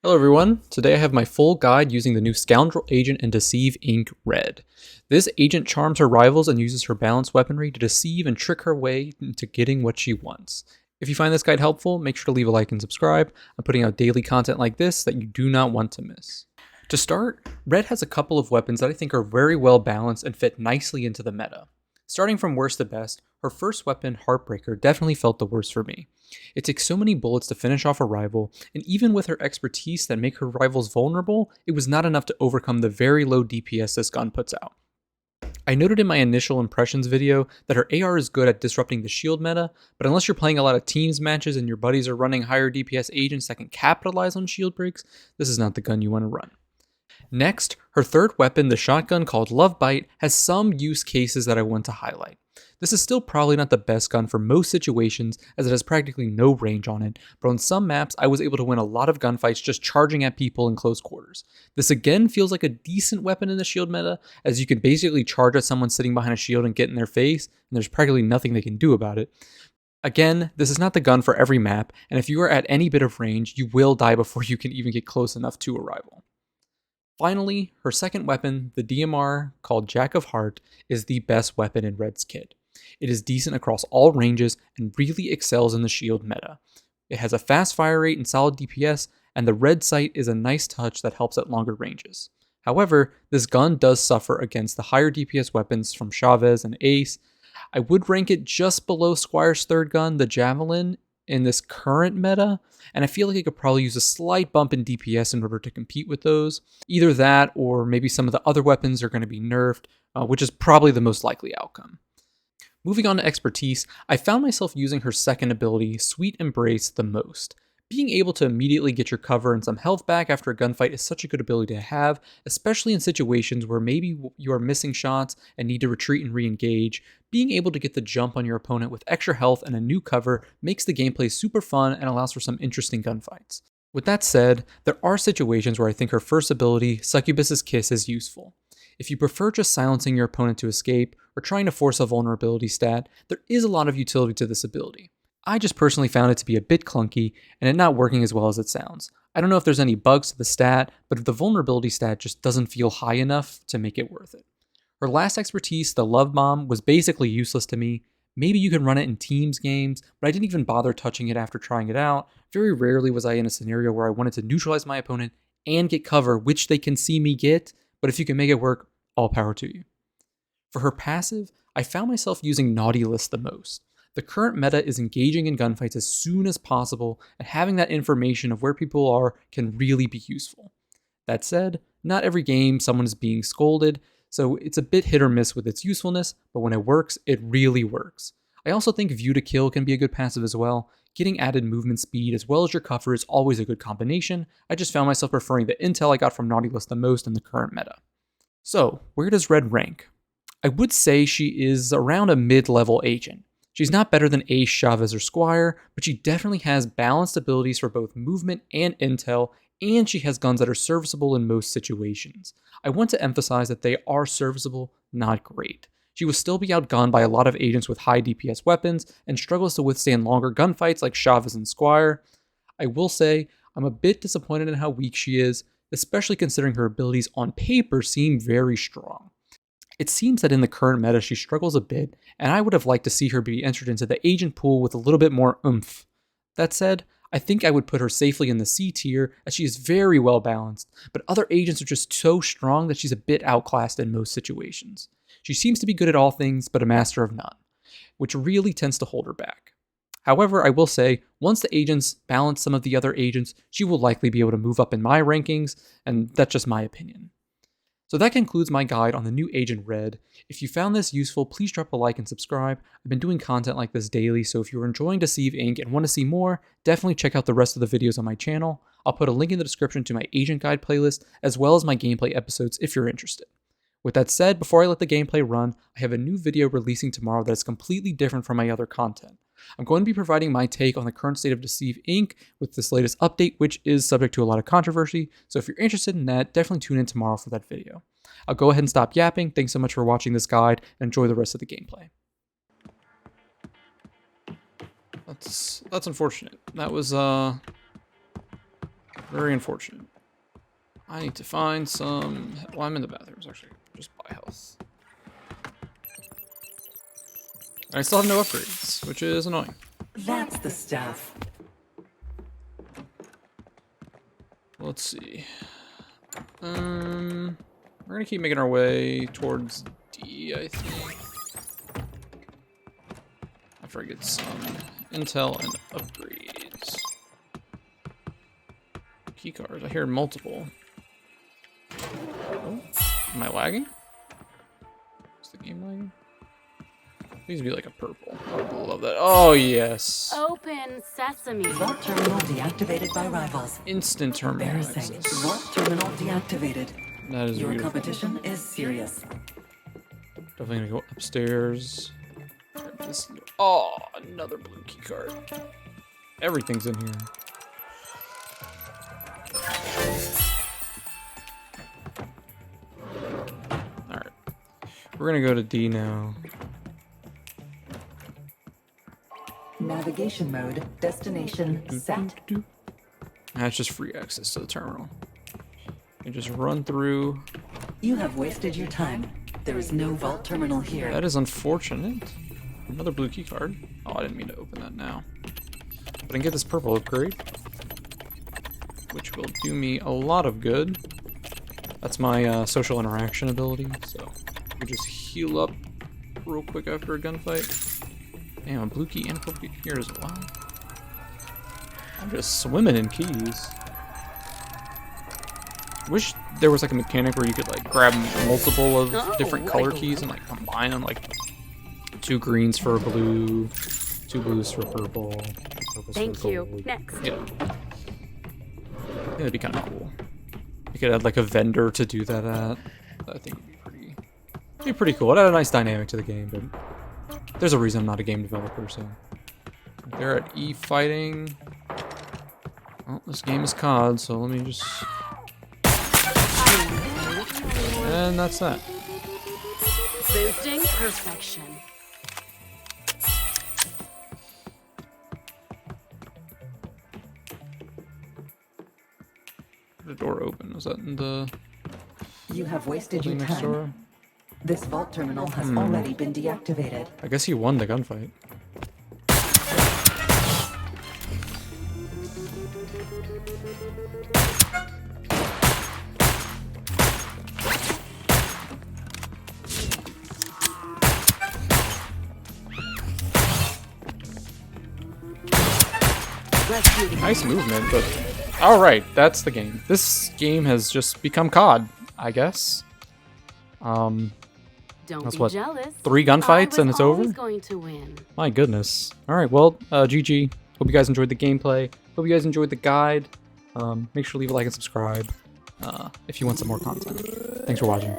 Hello everyone, today I have my full guide using the new Scoundrel Agent in Deceive Inc. Red. This agent charms her rivals and uses her balanced weaponry to deceive and trick her way into getting what she wants. If you find this guide helpful, make sure to leave a like and subscribe. I'm putting out daily content like this that you do not want to miss. To start, Red has a couple of weapons that I think are very well balanced and fit nicely into the meta. Starting from worst to best, her first weapon, Heartbreaker, definitely felt the worst for me. It takes so many bullets to finish off a rival, and even with her expertise that make her rivals vulnerable, it was not enough to overcome the very low DPS this gun puts out. I noted in my initial impressions video that her AR is good at disrupting the shield meta, but unless you're playing a lot of teams matches and your buddies are running higher DPS agents that can capitalize on shield breaks, this is not the gun you want to run. Next, her third weapon, the shotgun called Lovebite, has some use cases that I want to highlight. This is still probably not the best gun for most situations as it has practically no range on it, but on some maps I was able to win a lot of gunfights just charging at people in close quarters. This again feels like a decent weapon in the shield meta, as you can basically charge at someone sitting behind a shield and get in their face, and there's practically nothing they can do about it. Again, this is not the gun for every map, and if you are at any bit of range, you will die before you can even get close enough to a rival. Finally, her second weapon, the DMR called Jack of Heart, is the best weapon in Red's kit. It is decent across all ranges and really excels in the shield meta. It has a fast fire rate and solid DPS, and the red sight is a nice touch that helps at longer ranges. However, this gun does suffer against the higher DPS weapons from Chavez and Ace. I would rank it just below Squire's third gun, the Javelin, in this current meta, and I feel like it could probably use a slight bump in DPS in order to compete with those. Either that, or maybe some of the other weapons are going to be nerfed, which is probably the most likely outcome. Moving on to expertise, I found myself using her second ability, Sweet Embrace, the most. Being able to immediately get your cover and some health back after a gunfight is such a good ability to have, especially in situations where maybe you are missing shots and need to retreat and re-engage. Being able to get the jump on your opponent with extra health and a new cover makes the gameplay super fun and allows for some interesting gunfights. With that said, there are situations where I think her first ability, Succubus Kiss, is useful. If you prefer just silencing your opponent to escape, or trying to force a vulnerability stat, there is a lot of utility to this ability. I just personally found it to be a bit clunky, and it not working as well as it sounds. I don't know if there's any bugs to the stat, but the vulnerability stat just doesn't feel high enough to make it worth it. Her last expertise, the Love Bomb, was basically useless to me. Maybe you can run it in teams games, but I didn't even bother touching it after trying it out. Very rarely was I in a scenario where I wanted to neutralize my opponent and get cover, which they can see me get, but if you can make it work, all power to you. For her passive, I found myself using Naughty List the most. The current meta is engaging in gunfights as soon as possible, and having that information of where people are can really be useful. That said, not every game someone is being scolded, so it's a bit hit or miss with its usefulness, but when it works, it really works. I also think View to Kill can be a good passive as well. Getting added movement speed as well as your cover is always a good combination. I just found myself preferring the intel I got from Naughty List the most in the current meta. So, where does Red rank? I would say she is around a mid-level agent. She's not better than Ace, Chavez, or Squire, but she definitely has balanced abilities for both movement and intel, and she has guns that are serviceable in most situations. I want to emphasize that they are serviceable, not great. She will still be outgunned by a lot of agents with high DPS weapons, and struggles to withstand longer gunfights like Chavez and Squire. I will say, I'm a bit disappointed in how weak she is, especially considering her abilities on paper seem very strong. It seems that in the current meta she struggles a bit, and I would have liked to see her be entered into the agent pool with a little bit more oomph. That said, I think I would put her safely in the C tier as she is very well balanced, but other agents are just so strong that she's a bit outclassed in most situations. She seems to be good at all things, but a master of none, which really tends to hold her back. However, I will say, once the agents balance some of the other agents, she will likely be able to move up in my rankings, and that's just my opinion. So that concludes my guide on the new Agent Red. If you found this useful, please drop a like and subscribe. I've been doing content like this daily, so if you're enjoying Deceive Inc. and want to see more, definitely check out the rest of the videos on my channel. I'll put a link in the description to my Agent Guide playlist, as well as my gameplay episodes if you're interested. With that said, before I let the gameplay run, I have a new video releasing tomorrow that is completely different from my other content. I'm going to be providing my take on the current state of Deceive Inc. with this latest update, which is subject to a lot of controversy, so if you're interested in that, definitely tune in tomorrow for that video. I'll go ahead and stop yapping. Thanks so much for watching this guide, and enjoy the rest of the gameplay. That's unfortunate. That was Very unfortunate. I need to find some... Well, I'm in the bathrooms, actually. Just buy health. I still have no upgrades, which is annoying. That's the stuff. Let's see. We're gonna keep making our way towards D, I think. After I get some intel and upgrades. Keycards. I hear multiple. Oh, am I lagging? Is the game lagging? Please be like a purple. I would love that. Oh, yes. Open sesame. Vault terminal deactivated by rivals. Instant terminal Embarrassing. access. Vault terminal deactivated. That is Your beautiful. competition is serious. Definitely gonna go upstairs. Oh, another blue key card. Everything's in here. Alright. We're gonna go to D now. Navigation mode. Destination set. That's just free access to the terminal. You just run through. You have wasted your time. There is no vault terminal here. That is unfortunate. Another blue key card. Oh, I didn't mean to open that now. But I can get this purple upgrade, which will do me a lot of good. That's my social interaction ability, so we just heal up real quick after a gunfight. Damn, a blue key and a purple key here as well. I'm just swimming in keys. Wish there was like a mechanic where you could like grab multiple of different color keys and like combine them, like 2 greens for a blue, 2 blues for purple, 2 purples Thank for you. gold. Next. Yeah. Yeah, that'd be kind of cool. You could add like a vendor to do that at. I think it'd be pretty cool. It had a nice dynamic to the game, but there's a reason I'm not a game developer, so. They're at E fighting. Well, this game is COD, so let me just... And that's that. Boosting perfection. The door open. Was that in the You have wasted your next time. door? This vault terminal has already been deactivated. I guess he won the gunfight. Nice movement, but alright, that's the game. This game has just become COD, I guess. Don't That's be what, jealous. 3 gunfights and it's over? Going to win. My goodness. Alright, well, GG. Hope you guys enjoyed the gameplay. Hope you guys enjoyed the guide. Make sure to leave a like and subscribe if you want some more content. Thanks for watching.